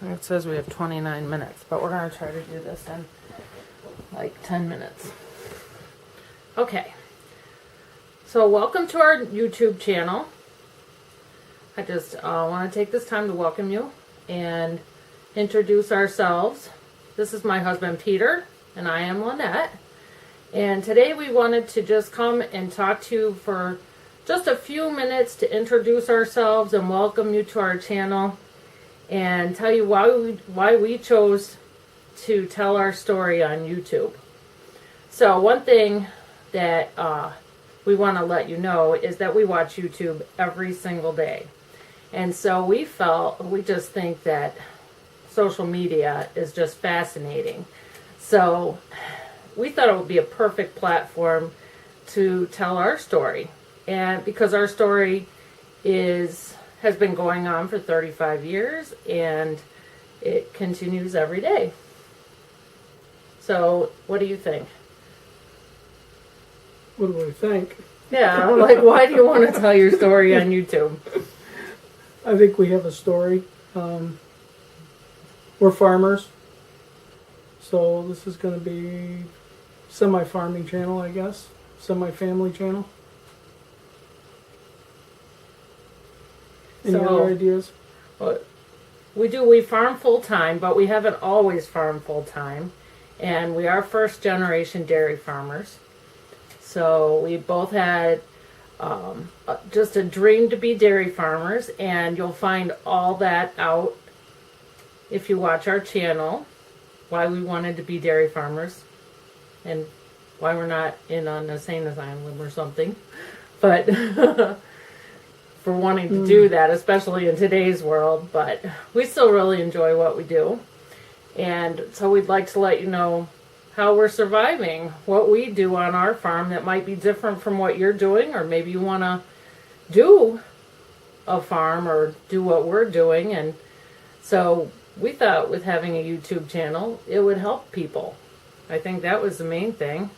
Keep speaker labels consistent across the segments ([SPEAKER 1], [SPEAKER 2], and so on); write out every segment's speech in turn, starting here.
[SPEAKER 1] It says we have 29 minutes, but we're going to try to do this in like 10 minutes. Okay. So welcome to our YouTube channel. I just want to take this time to welcome you and introduce ourselves. This is my husband Peter, and I am Lynette. And today we wanted to just come and talk to you for just a few minutes to introduce ourselves and welcome you to our channel and tell you why we chose to tell our story on YouTube. So one thing that we want to let you know is that we watch YouTube every single day. And so we just think that social media is just fascinating. So we thought it would be a perfect platform to tell our story. And because our story has been going on for 35 years and it continues every day. So what do you think?
[SPEAKER 2] What do I think?
[SPEAKER 1] Yeah, like why do you want to tell your story on YouTube?
[SPEAKER 2] I think we have a story. We're farmers. So this is going to be semi-farming channel, I guess. Semi-family channel. Any other ideas?
[SPEAKER 1] Well, we farm full-time, but we haven't always farmed full-time. And we are first-generation dairy farmers. So we both had just a dream to be dairy farmers, and you'll find all that out if you watch our channel, why we wanted to be dairy farmers, and why we're not in an insane asylum or something. But for wanting to do that, especially in today's world, but we still really enjoy what we do. And so we'd like to let you know how we're surviving, what we do on our farm that might be different from what you're doing, or maybe you want to do a farm or do what we're doing. And so we thought with having a YouTube channel, it would help people. I think that was the main thing.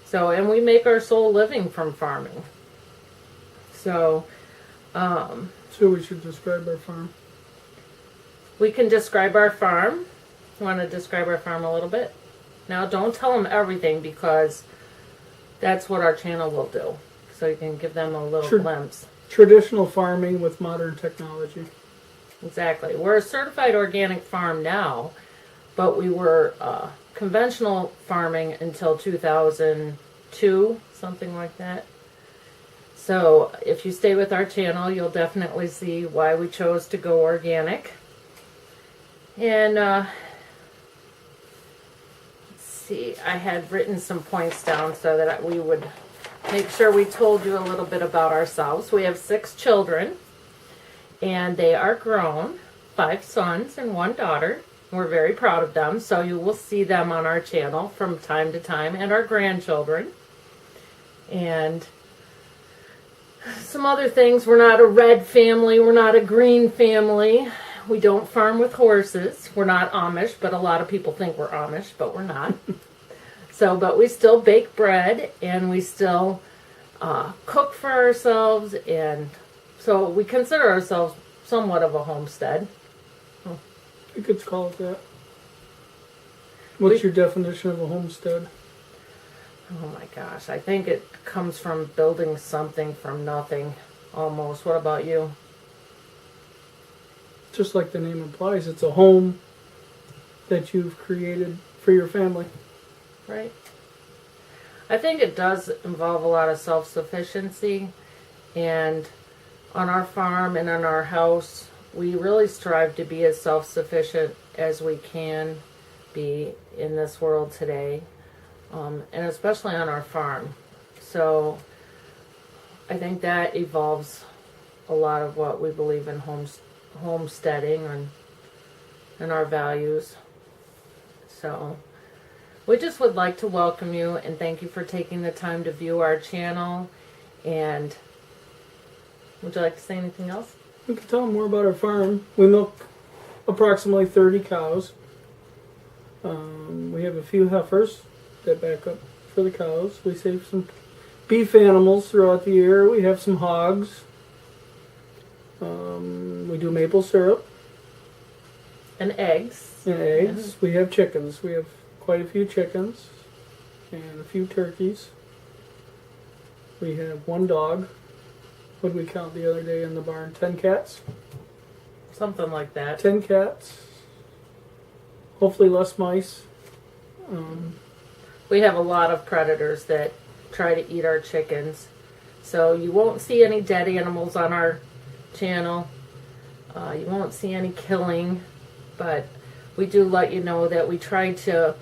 [SPEAKER 1] So, and we make our sole living from farming. So
[SPEAKER 2] we should describe our farm.
[SPEAKER 1] We can describe our farm. You want to describe our farm a little bit? Now, don't tell them everything because that's what our channel will do. So you can give them a little glimpse.
[SPEAKER 2] Traditional farming with modern technology.
[SPEAKER 1] Exactly. We're a certified organic farm now, but we were conventional farming until 2002, something like that. So if you stay with our channel, you'll definitely see why we chose to go organic. And let's see, I had written some points down so that we would make sure we told you a little bit about ourselves. We have 6 children, and they are grown, 5 sons and 1 daughter. We're very proud of them, so you will see them on our channel from time to time, and our grandchildren. And some other things, we're not a red family, we're not a green family. We don't farm with horses. We're not Amish, but a lot of people think we're Amish, but we're not. So, but we still bake bread, and we still cook for ourselves, and so we consider ourselves somewhat of a homestead.
[SPEAKER 2] You could call it that. What's your definition of a homestead?
[SPEAKER 1] Oh my gosh, I think it comes from building something from nothing, almost. What about you?
[SPEAKER 2] Just like the name implies, it's a home that you've created for your family.
[SPEAKER 1] Right. I think it does involve a lot of self-sufficiency, and on our farm and in our house, we really strive to be as self-sufficient as we can be in this world today, and especially on our farm. So I think that evolves a lot of what we believe in homesteading and our values. So we just would like to welcome you and thank you for taking the time to view our channel. And would you like to say anything else?
[SPEAKER 2] We can tell them more about our farm. We milk approximately 30 cows. We have a few heifers that back up for the cows. We save some beef animals throughout the year. We have some hogs. We do maple syrup.
[SPEAKER 1] And eggs.
[SPEAKER 2] And eggs. We have chickens. We have quite a few chickens and a few turkeys. We have one dog. What did we count the other day in the barn? 10 cats?
[SPEAKER 1] Something like that.
[SPEAKER 2] 10 cats. Hopefully less mice.
[SPEAKER 1] We have a lot of predators that try to eat our chickens. So you won't see any dead animals on our channel. You won't see any killing. But we do let you know that we try to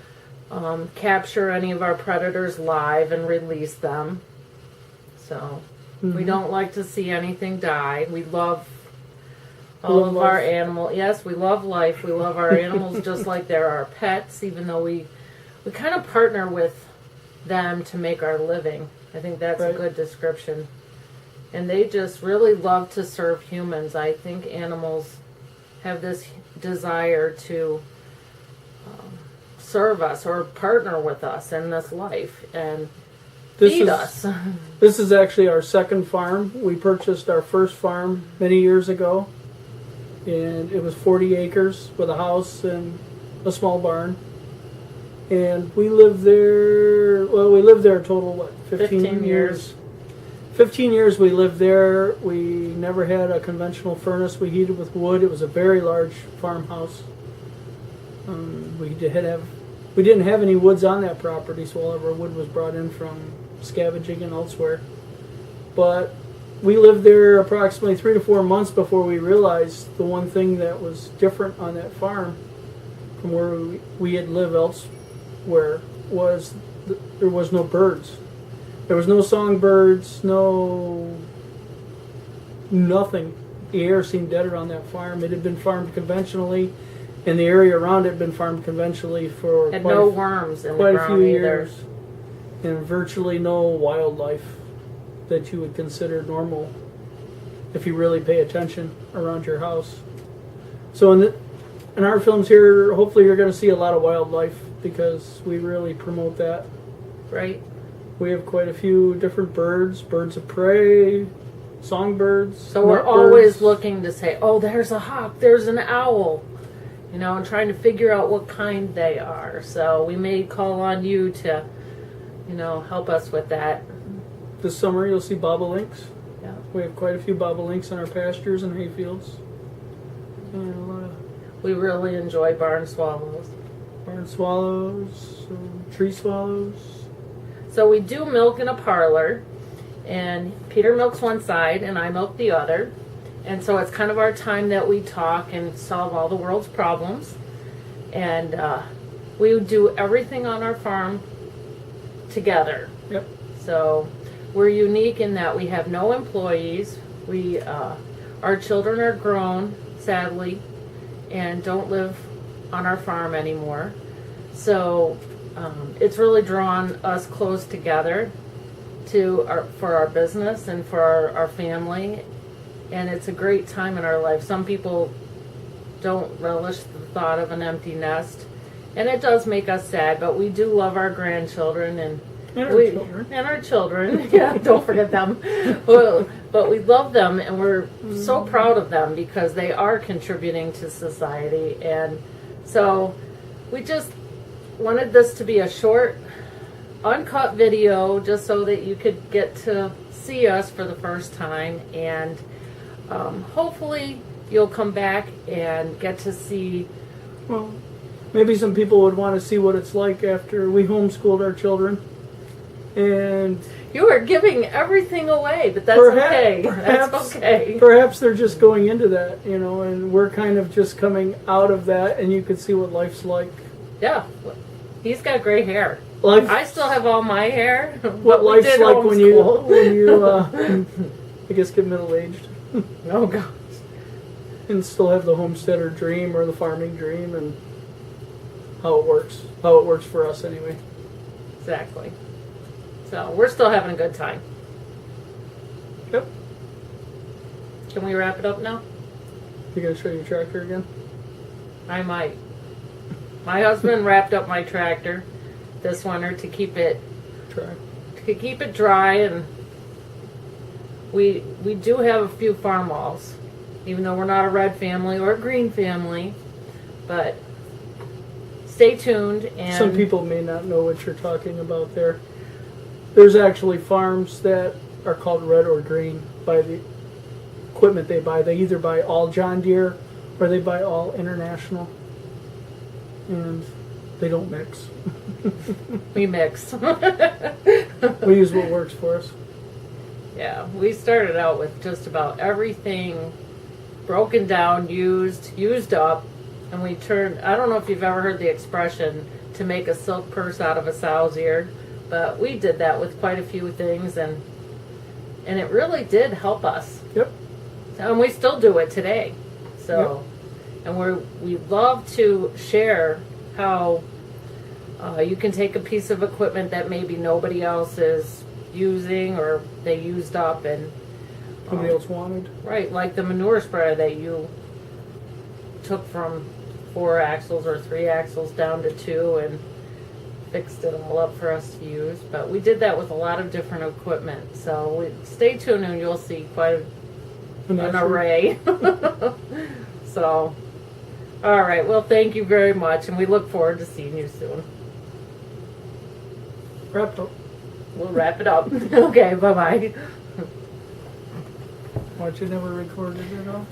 [SPEAKER 1] capture any of our predators live and release them. So we don't like to see anything die. We love all of our animals. Yes, we love life. We love our animals just like they're our pets, even though we kind of partner with them to make our living. I think that's a good description. And they just really love to serve humans. I think animals have this desire to serve us or partner with us in this life and feed us.
[SPEAKER 2] This is actually our second farm. We purchased our first farm many years ago, and it was 40 acres with a house and a small barn. And we lived there, we lived there a total, 15 years. 15 years we lived there. We never had a conventional furnace. We heated with wood. It was a very large farmhouse. We didn't have any woods on that property, so all of our wood was brought in from scavenging and elsewhere. But we lived there approximately 3 to 4 months before we realized the one thing that was different on that farm from where we had lived elsewhere was there was no birds. There was no songbirds, nothing. The air seemed dead around that farm. It had been farmed conventionally, and the area around it had been farmed conventionally for
[SPEAKER 1] worms in
[SPEAKER 2] quite
[SPEAKER 1] the
[SPEAKER 2] a
[SPEAKER 1] ground
[SPEAKER 2] few
[SPEAKER 1] either.
[SPEAKER 2] years, and virtually no wildlife that you would consider normal if you really pay attention around your house. So in our films here, hopefully you're going to see a lot of wildlife because we really promote that.
[SPEAKER 1] Right.
[SPEAKER 2] We have quite a few different birds of prey, songbirds.
[SPEAKER 1] So we're always looking to say, oh, there's a hawk, there's an owl, and trying to figure out what kind they are. So we may call on you to, help us with that.
[SPEAKER 2] This summer you'll see bobolinks.
[SPEAKER 1] Yeah.
[SPEAKER 2] We have quite a few bobolinks in our pastures and hayfields. And
[SPEAKER 1] we really enjoy barn swallows.
[SPEAKER 2] Barn swallows, tree swallows.
[SPEAKER 1] So we do milk in a parlor, and Peter milks one side and I milk the other. And so it's kind of our time that we talk and solve all the world's problems. And we do everything on our farm together.
[SPEAKER 2] Yep.
[SPEAKER 1] So we're unique in that we have no employees. Our children are grown, sadly, and don't live on our farm anymore. So it's really drawn us close together for our business and for our family, and it's a great time in our life. Some people don't relish the thought of an empty nest, and it does make us sad, but we do love our grandchildren and our children. Yeah, don't forget them. But we love them, and we're so proud of them because they are contributing to society. And so we just wanted this to be a short, uncut video just so that you could get to see us for the first time. And hopefully you'll come back and get to see.
[SPEAKER 2] Well, maybe some people would want to see what it's like after we homeschooled our children. And
[SPEAKER 1] you are giving everything away, but that's okay. That's okay.
[SPEAKER 2] Perhaps they're just going into that, and we're kind of just coming out of that, and you could see what life's like.
[SPEAKER 1] Yeah. He's got gray hair. I still have all my hair.
[SPEAKER 2] What life's like when you I guess, get middle-aged.
[SPEAKER 1] Oh, gosh.
[SPEAKER 2] And still have the homesteader dream or the farming dream, and how it works for us anyway.
[SPEAKER 1] Exactly. So we're still having a good time.
[SPEAKER 2] Yep.
[SPEAKER 1] Can we wrap it up now?
[SPEAKER 2] You gonna show your tractor again?
[SPEAKER 1] I might. My husband wrapped up my tractor this winter to keep it dry, and we do have a few farm walls, even though we're not a red family or a green family. But stay tuned. And
[SPEAKER 2] Some people may not know what you're talking about there. There's actually farms that are called red or green by the equipment they buy. They either buy all John Deere or they buy all International. And they don't mix.
[SPEAKER 1] we mix.
[SPEAKER 2] We use what works for us.
[SPEAKER 1] Yeah, we started out with just about everything broken down, used up, and we turned, I don't know if you've ever heard the expression, to make a silk purse out of a sow's ear, but we did that with quite a few things, and it really did help us.
[SPEAKER 2] Yep.
[SPEAKER 1] And we still do it today. So, and we love to share how you can take a piece of equipment that maybe nobody else is using or they used up and
[SPEAKER 2] Nobody else wanted.
[SPEAKER 1] right, like the manure spreader that you took from 4 axles or 3 axles down to 2 and fixed it all up for us to use. But we did that with a lot of different equipment. So stay tuned and you'll see quite an array. So, all right. Well, thank you very much, and we look forward to seeing you soon.
[SPEAKER 2] Wrapped up.
[SPEAKER 1] We'll wrap it up. Okay, bye-bye.
[SPEAKER 2] Why you never recorded it all?